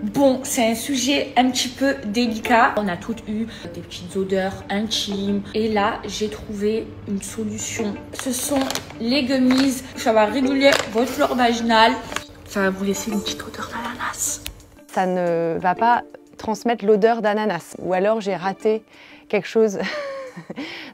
Bon, c'est un sujet un petit peu délicat. On a toutes eu des petites odeurs intimes. Et là, j'ai trouvé une solution. Ce sont les gummies. Ça va réguler votre flore vaginale. Ça va vous laisser une petite odeur d'ananas. Ça ne va pas transmettre l'odeur d'ananas. Ou alors j'ai raté quelque chose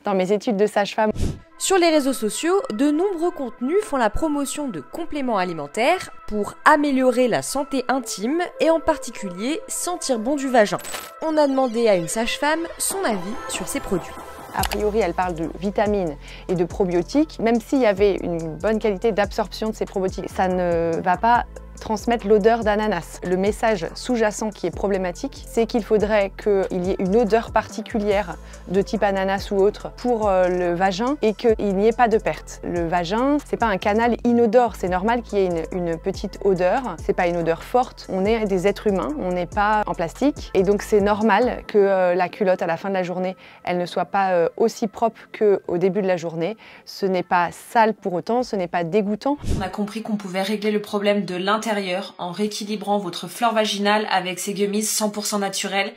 dans mes études de sage-femme. Sur les réseaux sociaux, de nombreux contenus font la promotion de compléments alimentaires pour améliorer la santé intime et en particulier sentir bon du vagin. On a demandé à une sage-femme son avis sur ces produits. A priori, elle parle de vitamines et de probiotiques. Même s'il y avait une bonne qualité d'absorption de ces probiotiques, ça ne va pas transmettre l'odeur d'ananas. Le message sous-jacent qui est problématique, c'est qu'il faudrait qu'il y ait une odeur particulière de type ananas ou autre pour le vagin et qu'il n'y ait pas de perte. Le vagin, c'est pas un canal inodore, c'est normal qu'il y ait une petite odeur. C'est pas une odeur forte, on est des êtres humains, on n'est pas en plastique et donc c'est normal que la culotte à la fin de la journée, elle ne soit pas aussi propre qu'au début de la journée. Ce n'est pas sale pour autant, ce n'est pas dégoûtant. On a compris qu'on pouvait régler le problème de l'intérieur en rééquilibrant votre flore vaginale avec ces gummies 100% naturelles.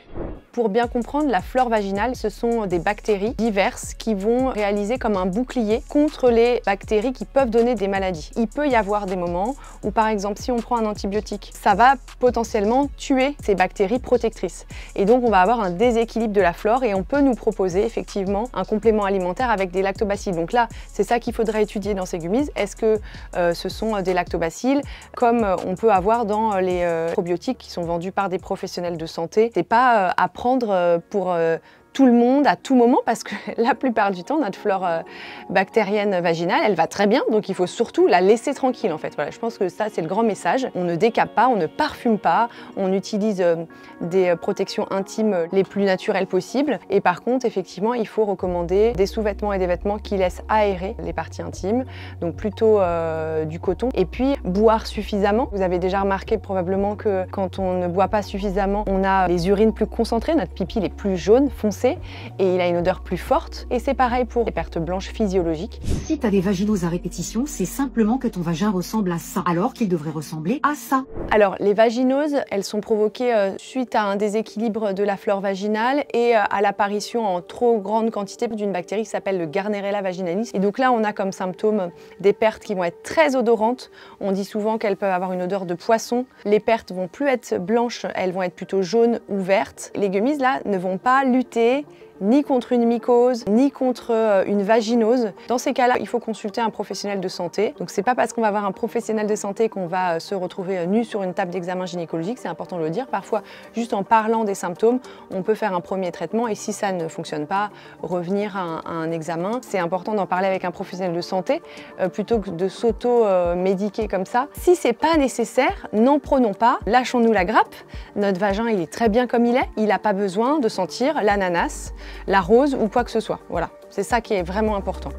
Pour bien comprendre, la flore vaginale, ce sont des bactéries diverses qui vont réaliser comme un bouclier contre les bactéries qui peuvent donner des maladies. Il peut y avoir des moments où, par exemple, si on prend un antibiotique, ça va potentiellement tuer ces bactéries protectrices. Et donc, on va avoir un déséquilibre de la flore et on peut nous proposer effectivement un complément alimentaire avec des lactobacilles. Donc là, c'est ça qu'il faudrait étudier dans ces gummies. Est-ce que ce sont des lactobacilles comme on peut avoir dans les probiotiques qui sont vendus par des professionnels de santé? C'est pas à prendre pour tout le monde à tout moment parce que la plupart du temps notre flore bactérienne vaginale elle va très bien, donc il faut surtout la laisser tranquille en fait. Voilà, je pense que ça c'est le grand message. On ne décape pas, on ne parfume pas, on utilise des protections intimes les plus naturelles possibles et par contre effectivement il faut recommander des sous-vêtements et des vêtements qui laissent aérer les parties intimes, donc plutôt du coton et puis boire suffisamment. Vous avez déjà remarqué probablement que quand on ne boit pas suffisamment on a les urines plus concentrées, notre pipi est plus jaune foncé et il a une odeur plus forte. Et c'est pareil pour les pertes blanches physiologiques. Si tu as des vaginoses à répétition, c'est simplement que ton vagin ressemble à ça, alors qu'il devrait ressembler à ça. Alors, les vaginoses, elles sont provoquées suite à un déséquilibre de la flore vaginale et à l'apparition en trop grande quantité d'une bactérie qui s'appelle le Gardnerella vaginalis. Et donc là, on a comme symptôme des pertes qui vont être très odorantes. On dit souvent qu'elles peuvent avoir une odeur de poisson. Les pertes vont plus être blanches, elles vont être plutôt jaunes ou vertes. Les gummies, là, ne vont pas lutter ni contre une mycose, ni contre une vaginose. Dans ces cas-là, il faut consulter un professionnel de santé. Donc c'est pas parce qu'on va voir un professionnel de santé qu'on va se retrouver nu sur une table d'examen gynécologique, c'est important de le dire. Parfois, juste en parlant des symptômes, on peut faire un premier traitement et si ça ne fonctionne pas, revenir à un examen. C'est important d'en parler avec un professionnel de santé plutôt que de s'auto-médiquer comme ça. Si c'est pas nécessaire, n'en prenons pas, lâchons-nous la grappe. Notre vagin, il est très bien comme il est, il n'a pas besoin de sentir l'ananas, la rose ou quoi que ce soit. Voilà, c'est ça qui est vraiment important.